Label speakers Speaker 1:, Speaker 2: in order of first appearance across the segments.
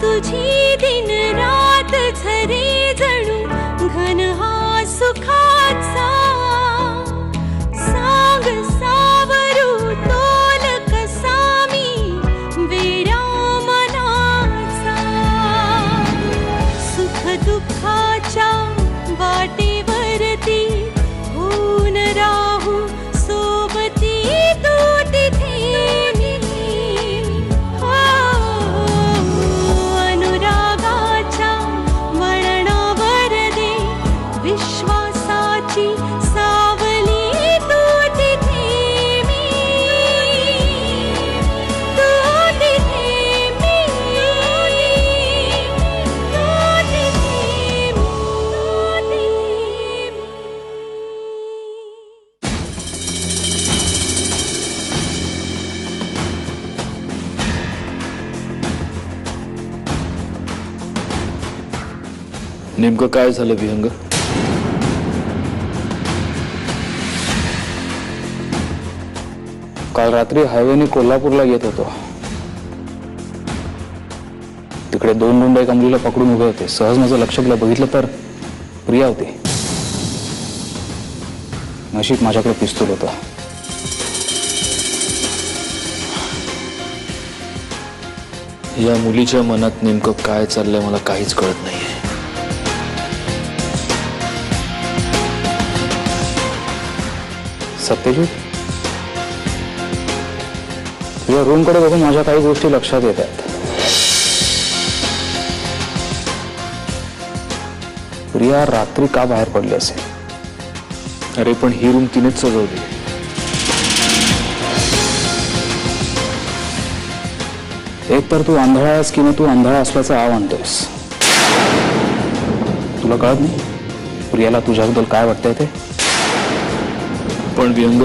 Speaker 1: तुझी दिन रात झरे जणू घन हा सुखाचा सांग सावरू तोल कसा मी वेड्या मनाचा सुख दुःखाच्या वाटेवरती होऊन राहू सोबती तू तिथे अनुरागाच्या वळणावर दे विश्वासाची सावली तू तिथे तू तिथे
Speaker 2: नेमकं काय झालं विहंग? काल रात्री हायवेने कोल्हापूरला येत होतो. तिकडे 2 गुंड एका मुलीला पकडून उभे होते. सहज माझं लक्ष गेलं, बघितलं तर प्रिया होती. नशीब माझ्याकडे पिस्तूल होता. या मुलीच्या मनात नेमकं काय चाललंय मला काहीच कळत नाहीये. सत्यजित, तुझ्या रूमकडे बघून माझ्या काही गोष्टी लक्षात येत आहेत. प्रिया रात्री का बाहेर पडली असेल? अरे पण ही रूम तिनेच सजवली. एक तर तू आंधळा आहेस किंवा तू आंधळा असल्याचा आव आणतोयस. तुला कळत नाही प्रियाला तुझ्याबद्दल काय वाटतंय ते? पण व्यंग,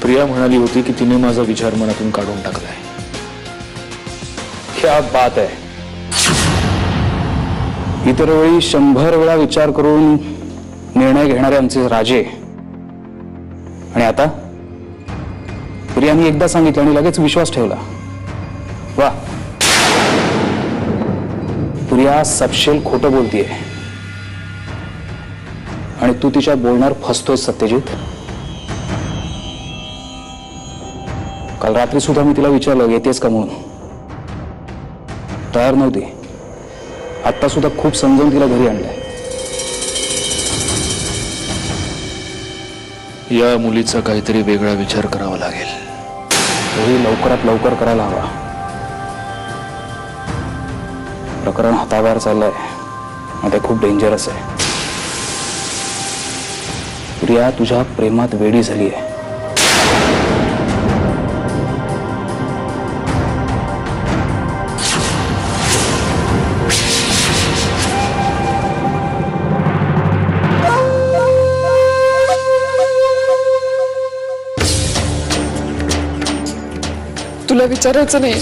Speaker 2: प्रिया म्हणाली होती की तिने माझा विचार मनातून काढून टाकलाय. क्या बात आहे. इतर वेळी 100 वेळा विचार करून निर्णय घेणारे आमचे राजे, आणि आता प्रियाने एकदा सांगितलं आणि लगेच विश्वास ठेवला. वा, प्रिया सपशेल खोटं बोलतीये आणि तू तिच्या बोलणार फसतोय. सत्यजित, काल रात्री सुद्धा मी तिला विचारलं येतेस का म्हणून, तयार नव्हती. आता सुद्धा खूप समजावून तिला घरी आणलंय. या मुलीचा काहीतरी वेगळा विचार करावा लागेल. तोही लवकरात लवकर करायला हवा. प्रकरण हाताबाहेर चाललंय आणि ते खूप डेंजरस आहे. प्रिया तुझ्या प्रेमात वेडी झाली आहे.
Speaker 3: तुला विचारायचं नाही.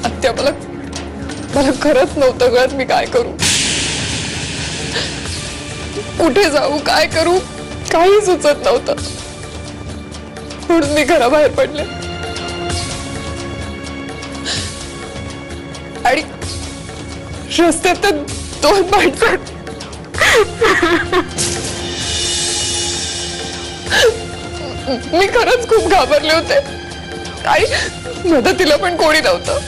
Speaker 3: आत्या, मला खरंच नव्हतं कळत मी काय करू, कुठे जाऊ, काय करू, काही सुचत नव्हतं. म्हणून मी घराबाहेर पडले आणि रस्त्यात 2 माणसं मी खरंच खूप घाबरले होते आणि मदतीला पण कोणी नव्हतं.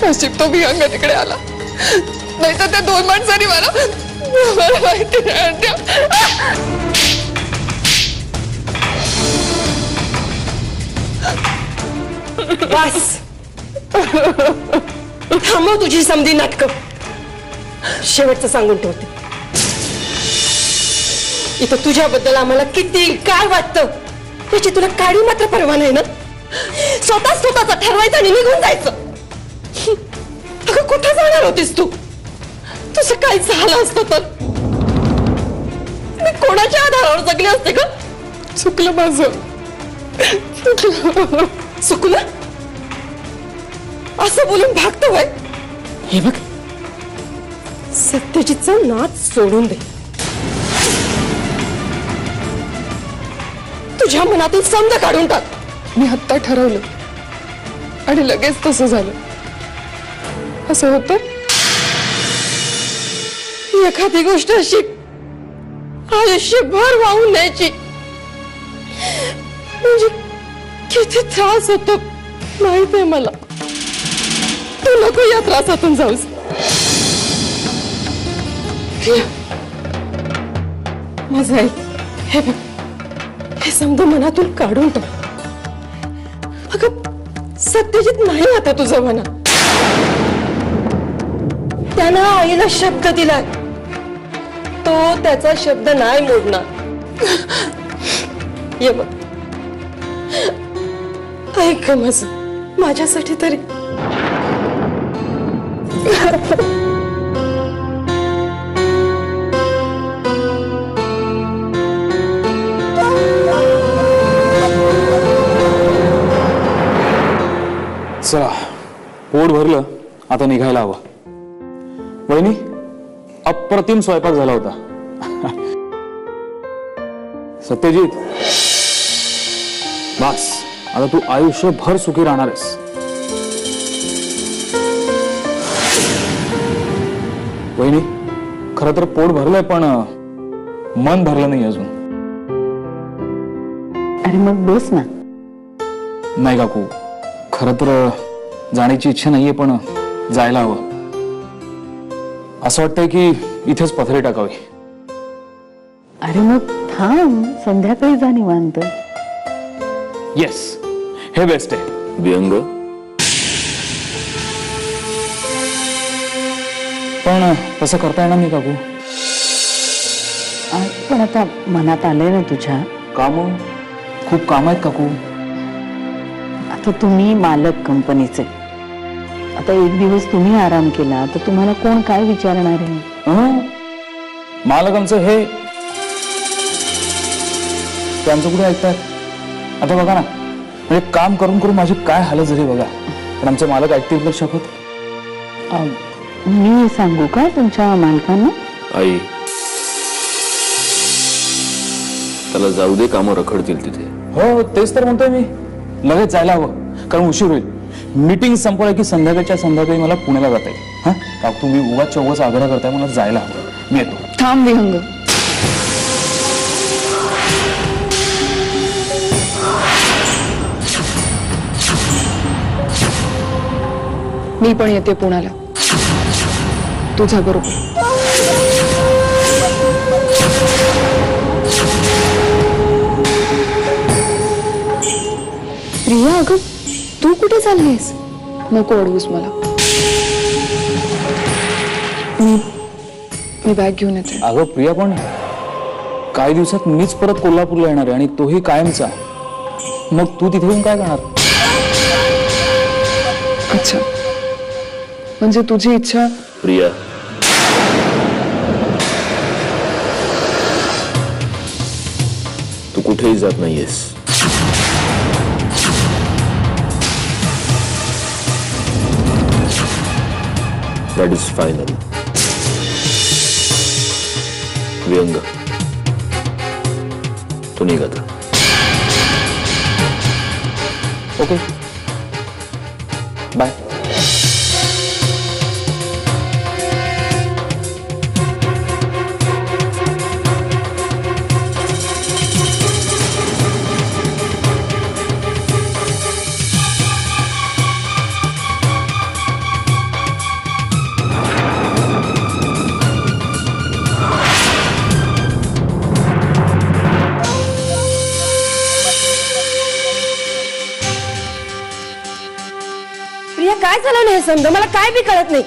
Speaker 3: नशीब तो विहंग तिकडे आला, नाही तर त्या 2 माणसांनी मला माहिती नाही.
Speaker 4: बस थांबव तुझी समधी नाटकं. शेवटचं सांगून ठेवते, इथं तुझ्याबद्दल आम्हाला किती काय वाटतं त्याची तुला काळी मात्र परवा नाही ना. स्वतःचा ठरवायचं आणि निघून जायचं. अगं कुठे जाणार होतीस तू? तुझं काय झालं असतं तर मी कोणाच्या आधारावर जगले असते का?
Speaker 3: चुकलं माझं.
Speaker 4: चुकलं असं बोलून भागतो वय. हे बघ, सत्यजितचा नाच सोडून दे. तुझ्या मनातून समज काढून टाक.
Speaker 3: मी आत्ता ठरवलं आणि लगेच तसं झालं. असं होतं
Speaker 4: एखादी गोष्ट अशी आयुष्यभर वाहून न्यायची म्हणजे किती त्रास होतो माहित आहे मला. तू नको या त्रासातून जाऊस. माझं ऐक, हे बघ, हे समज मनातून काढून टाक. अगं सत्यजित नाही आता तुझं मना. त्यानं आईला शब्द दिलाय, तो त्याचा शब्द नाही मोडणार. ये बघ, ऐक माझं, माझ्यासाठी तरी.
Speaker 2: चला, पोट भरलं, आता निघायला हवं. वहिनी, अप्रतिम स्वयंपाक झाला होता. सत्यजित, बस आता तू आयुष्यभर सुखी राहणार आहेस. वहिनी, खरं तर पोट भरलंय पण मन भरलं नाही अजून.
Speaker 5: अरे मग बस ना.
Speaker 2: नाही काकू, खरं तर जाण्याची इच्छा नाहीये पण जायला हवं. असं वाटतंय की इथेच पथरी टाकावी.
Speaker 5: अरे मग थांब, संध्याकाळी जा निवांत.
Speaker 2: येस, हे बेस्ट आहे.
Speaker 6: व्यंग
Speaker 2: पण तसं करता येणार नाही काकू.
Speaker 5: पण आता मनात आलंय ना तुझ्या.
Speaker 2: काम खूप काम आहेत काकू.
Speaker 5: आता तुम्ही मालक कंपनीचे, आता एक दिवस तुम्ही आराम केला तर तुम्हाला कोण काय विचारणार आहे.
Speaker 2: मालक आमचं हे ते आमचं कुठे ऐकतात. आता बघा ना, म्हणजे काम करून करून माझी काय हालत झाली बघा. पण आमचे मालक ऐकतील तर शपथ.
Speaker 5: मी सांगू का तुमच्या मालकांना.
Speaker 6: आई, त्याला जाऊ दे, कामं रखडतील तिथे.
Speaker 2: हो, तेच तर म्हणतोय मी. लगेच जायला हवं, कारण उशीर होईल. मीटिंग संपवलं की संध्याकाळच्या संध्याकाळी मला पुण्याला जाता येईल. हा काकू, तुम्ही उगाच चौगाच आग्रह करताय, मला जायला हवं. मी येतो.
Speaker 3: थांब विहंग. मी पण येते पुण्याला तुझ्या बरोबर. प्रिया, अगं तू कुठे चाललीस? नको अडवूस मला. मी बॅग घेऊन येते.
Speaker 2: अगं प्रिया, पण काही दिवसात मीच परत कोल्हापूरला येणार आहे आणि तोही कायमचा. मग तू तिथे येऊन काय करणार?
Speaker 3: अच्छा, म्हणजे तुझी इच्छा.
Speaker 6: प्रिया, तू कुठेही जात नाहीयेस. That is final. व्यंग, तू निघ आता.
Speaker 2: Okay, bye.
Speaker 4: प्रिया, काय झालं नाही समजा, मला काय बी कळत नाही.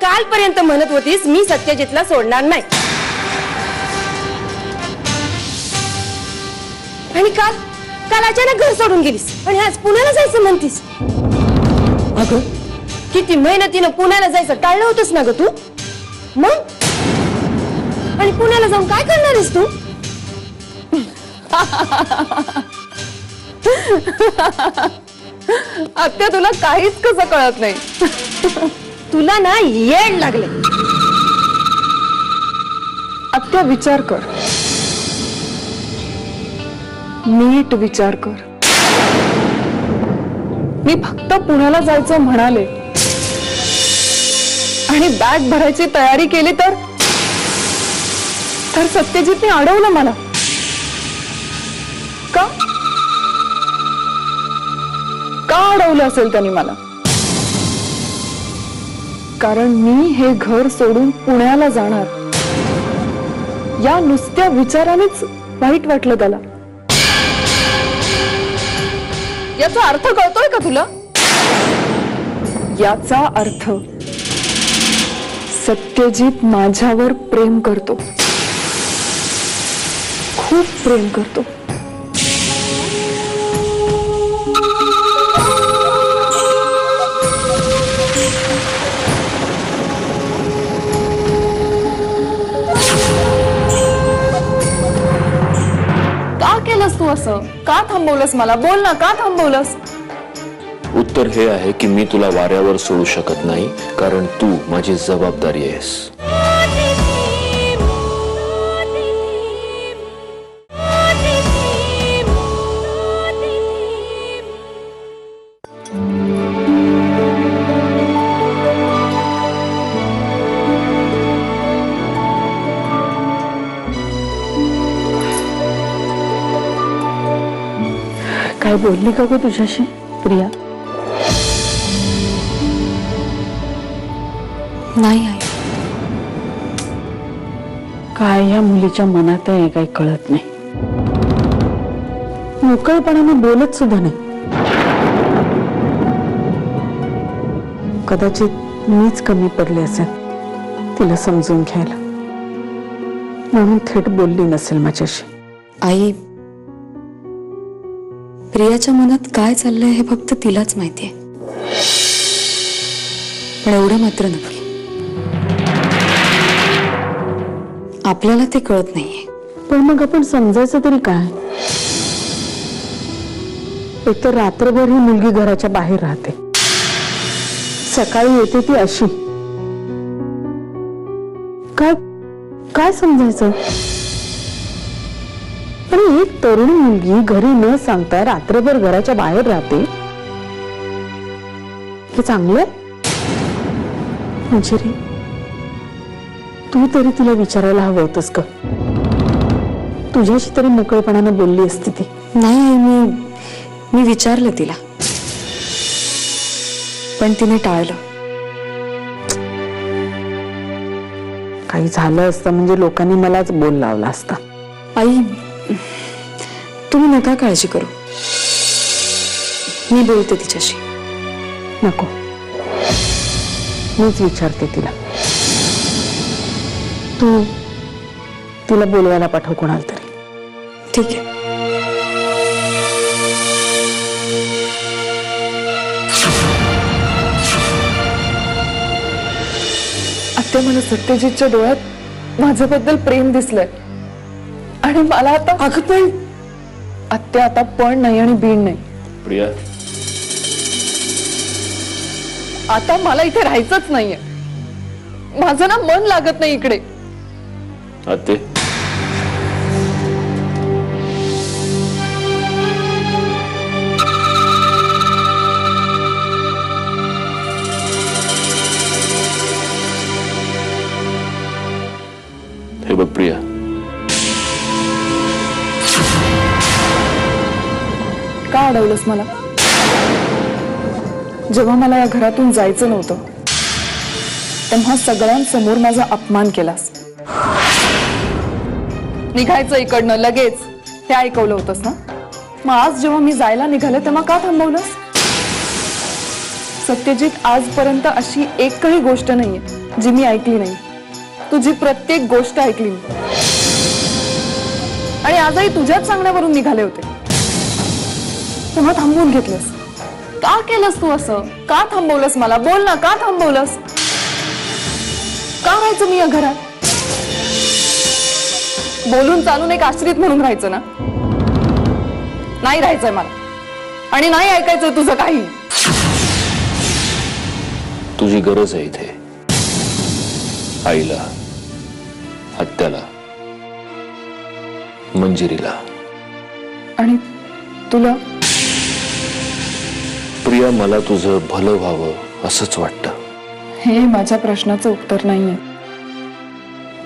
Speaker 4: कालपर्यंत म्हणत होतीस मी सत्यजितला सोडणार नाही, आणि काल काल अचानक घर सोडून गेलीस आणि आज पुण्याला जायचं म्हणतीस. अगं किती मेहनतीनं पुण्याला जायचं टाळलं होतंस ना ग तू. मग आणि पुण्याला जाऊन काय करणार आहेस तू?
Speaker 3: आत्या, तुला काहीच कसं कळत नाही.
Speaker 4: तुला ना येड लागले.
Speaker 3: आत्या, विचार कर. नीट विचार कर. मी फक्त पुण्याला जायचं म्हणाले आणि बॅग भरायची तयारी केली तर सत्यजितने अडवलं मला. का अडवलं असेल त्यांनी मला? कारण मी हे घर सोडून पुण्याला जाणार या नुसत्या विचारानेच वाईट वाटलं त्याला. याचा अर्थ कळतोय का तुला? याचा अर्थ सत्यजित माझ्यावर प्रेम करतो, खूप प्रेम करतो. का केलंस तू असं? का थांबवलंस मला? बोल ना, का थांबवलंस?
Speaker 6: उत्तर हे आहे की मी तुला वाऱ्यावर सोडू शकत नाही, कारण तू माझी जबाबदारी आहेस.
Speaker 5: काय बोलली का ग तुझ्याशी प्रिया?
Speaker 3: नाही आई.
Speaker 5: काय या मुलीच्या मनात आहे काही कळत नाही. मोकळेपणाने बोलत सुद्धा नाही. कदाचित मीच कमी पडले असेल तिला समजून घ्यायला, म्हणून थेट बोलली नसेल माझ्याशी.
Speaker 7: आई, प्रियाच्या मनात काय चाललंय हे फक्त तिलाच माहितीये. पण एवढं मात्र नक्की आपल्याला ते कळत नाहीये.
Speaker 5: पण मग आपण समजायचं तरी काय? एक तर रात्रभर ही मुलगी घराच्या बाहेर राहते, सकाळी येते ती अशी. काय काय समजायचं? आणि एक तरुण मुलगी घरी न सांगता रात्रभर घराच्या बाहेर राहते हे चांगलं? मंजिरी, तू तरी तिला विचारायला हवं होतंस का? तुझ्याशी तरी मोकळेपणाने बोलली असती ती.
Speaker 7: नाही आई, मी विचारलं तिला, पण तिने टाळलं.
Speaker 5: काही झालं असतं म्हणजे लोकांनी मलाच बोल लावला असता.
Speaker 7: आई, तुम्ही नका काळजी करू, मी बोलते तिच्याशी.
Speaker 5: नको, मीच विचारते तिला. तू तिला बोलवायला पाठव कोणाला तरी.
Speaker 7: ठीक आहे.
Speaker 3: आत्या, मला सत्यजितच्या डोळ्यात माझ्याबद्दल प्रेम दिसलंय आणि मला आता. अगं पण आत्या, आता पण नाही आणि बीण नाही.
Speaker 6: प्रिया,
Speaker 3: आता मला इथे राहायचंच नाहीये. माझं ना मन लागत नाही इकडे.
Speaker 6: आते, हे बघ प्रिया,
Speaker 3: का अडवलंस मला? जेव्हा मला या घरातून जायचं नव्हतं तेव्हा सगळ्यांसमोर माझा अपमान केलास. निघायचं इकडनं लगेच हे ऐकवलं होतंस ना? मग आज जेव्हा मी जायला निघाले तेव्हा का थांबवलंस? सत्यजित, आजपर्यंत अशी एकही गोष्ट नाहीये जी मी ऐकली नाही. तुझी प्रत्येक गोष्ट ऐकली मी, आणि आजही तुझ्याच सांगण्यावरून निघाले होते. तेव्हा थांबवून घेतलंस. का केलंस तू असं? का थांबवलंस मला? बोल ना, का थांबवलंस? का राहायचं मी या घरात? बोलून चालून एक आश्रित म्हणून राहायचं ना? नाही राहायचंय मला, आणि नाही ऐकायचंय तुझं काही.
Speaker 6: तुझी गरज आहे इथे. आईला, आत्याला, मंजिरीला.
Speaker 3: आणि तुला?
Speaker 6: प्रिया, मला तुझं भलं व्हावं असंच वाटतं.
Speaker 3: हे माझ्या प्रश्नाचं उत्तर नाहीये.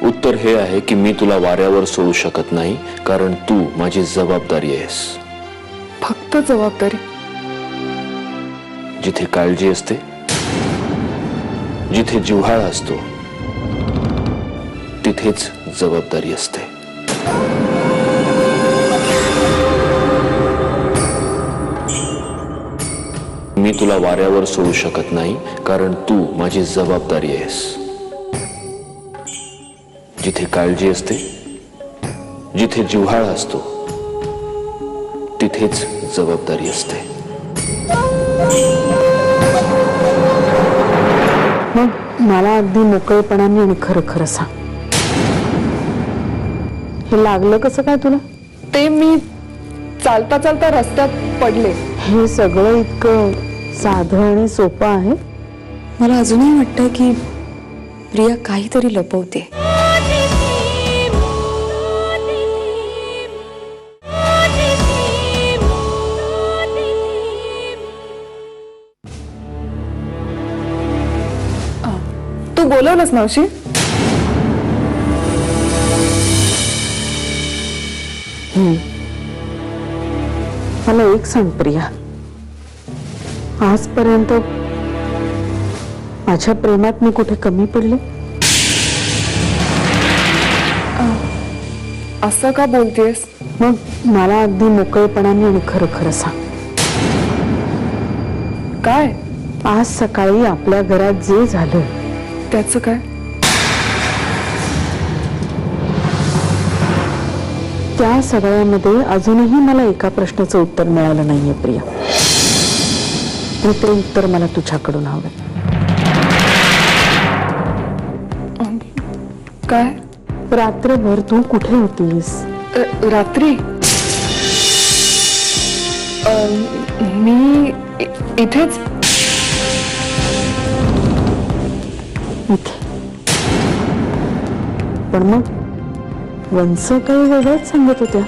Speaker 6: उत्तर हे आहे की मी तुला वाऱ्यावर सोडू शकत नाही, कारण तू माझी जबाबदारी आहेस.
Speaker 3: फक्त जबाबदारी?
Speaker 6: जिथे काळजी असते, जिथे जिव्हाळा असतो, तिथेच जबाबदारी असते. मी तुला वाऱ्यावर सोडू शकत नाही, कारण तू माझी जबाबदारी आहेस. जिथे काळजी असते, जिथे जिव्हाळा असतो, तिथेच जबाबदारी असते.
Speaker 5: मग मला अगदी मोकळेपणाने आणि खरं खरं सांग, हे लागलं कसं काय तुला?
Speaker 3: ते मी चालता चालता रस्त्यात पडले.
Speaker 5: हे सगळं इतकं साधं आणि सोपं आहे?
Speaker 7: मला अजूनही वाटतं की प्रिया काहीतरी लपवते.
Speaker 3: तू बोलवलंस मावशी?
Speaker 5: मला एक सांग प्रिया, आजपर्यंत माझ्या प्रेमात मी कुठे कमी पडले?
Speaker 3: असं का बोलतेस?
Speaker 5: मग मला अगदी मोकळेपणाने आणि खरं खरं सांग,
Speaker 3: काय?
Speaker 5: आज सकाळी आपल्या घरात जे झालं
Speaker 3: त्याचं काय?
Speaker 5: त्या सगळ्यामध्ये अजूनही मला एका प्रश्नाचं उत्तर मिळालं नाहीये प्रिया. ते उत्तर मला तुझ्याकडून हवं.
Speaker 3: काय?
Speaker 5: रात्रभर तू कुठे होतीस?
Speaker 3: रात्री मी इथेच.
Speaker 5: इथे? पण मग वंश काही वेगळंच सांगत होत्या.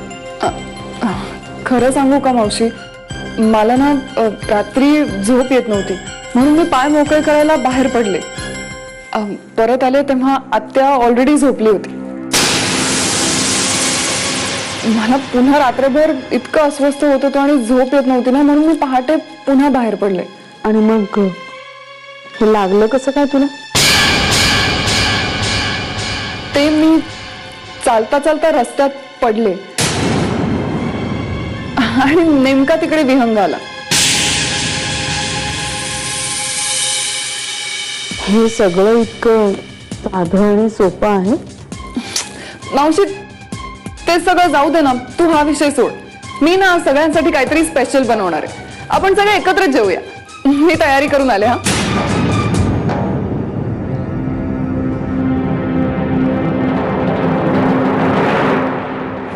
Speaker 3: खरं सांगू का मावशी, मला ना रात्री झोप येत नव्हती, म्हणून मी पाय मोकळे करायला बाहेर पडले. परत आले तेव्हा आत्या ऑलरेडी झोपली होती. मला पुन्हा रात्रभर इतकं अस्वस्थ होत होतं आणि झोप येत नव्हती ना, म्हणून मी पहाटे पुन्हा बाहेर पडले.
Speaker 5: आणि मग हे लागलं कसं काय तुला?
Speaker 3: ते मी चालता चालता रस्त्यात पडले आणि नेमका तिकडे विहंग आला.
Speaker 5: हे सगळं इतकं साधं आणि सोपं आहे?
Speaker 3: मावशी, ते सगळं जाऊ दे ना, तू हा विषय सोड. मी ना सगळ्यांसाठी काहीतरी स्पेशल बनवणार आहे. आपण सगळे एकत्र जेवूया. मी तयारी करून आले. हा,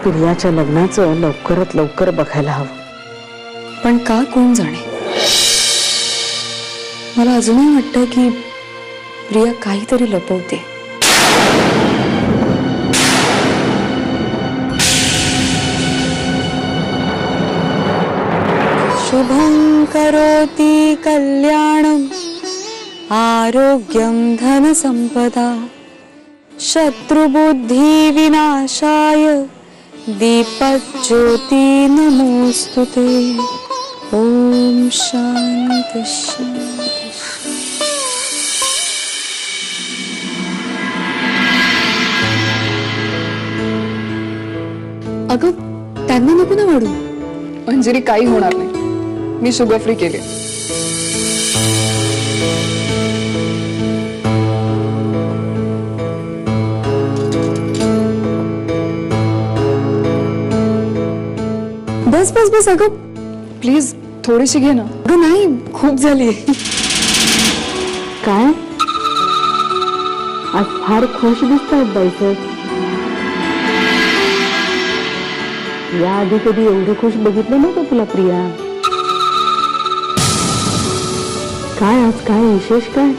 Speaker 5: प्रियाच्या लग्नाचं लवकरात लवकर बघायला हवं.
Speaker 7: पण का कोण जाणे, मला अजूनही वाटतं की प्रिया काहीतरी लपवते. शुभं करोति कल्याणं आरोग्यं धनसंपदा शत्रुबुद्धि विनाशाय दीपज्योति नमोस्तुते. ओम शांति शांति. अगं, त्यांना नको ना वाढू.
Speaker 3: मंजिरी काही होणार नाही, मी शुगर फ्री केली.
Speaker 7: बस बस बस. अगं
Speaker 3: प्लीज थोडीशी घे ना.
Speaker 7: अगं नाही, खूप झाली.
Speaker 5: काय आज फार खुश दिसतायत बाईसाहेब. याआधी कधी एवढं खुश बघितलं नव्हतं तुला प्रिया. काय आज काय विशेष? काय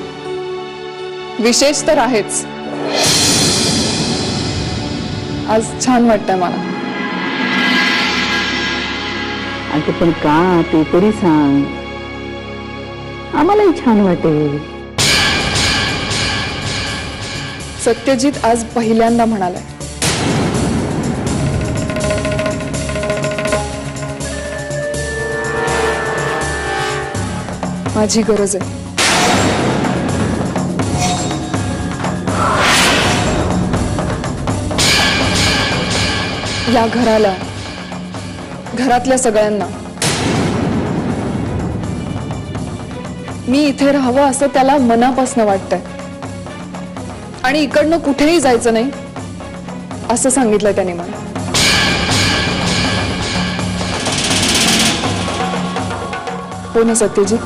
Speaker 3: विशेष तर आहेच. आज छान वाटतंय मला.
Speaker 5: अगं पण का ते तरी सांग, आम्हालाही छान वाटेल.
Speaker 3: सत्यजित आज पहिल्यांदा म्हणालाय, माझी गरज आहे. या घराला, घरातल्या सगळ्यांना मी इथे राहावं असं त्याला मनापासनं वाटतंय. आणि इकडनं कुठेही जायचं नाही असं सांगितलंय त्याने मला. हो ना सत्यजित?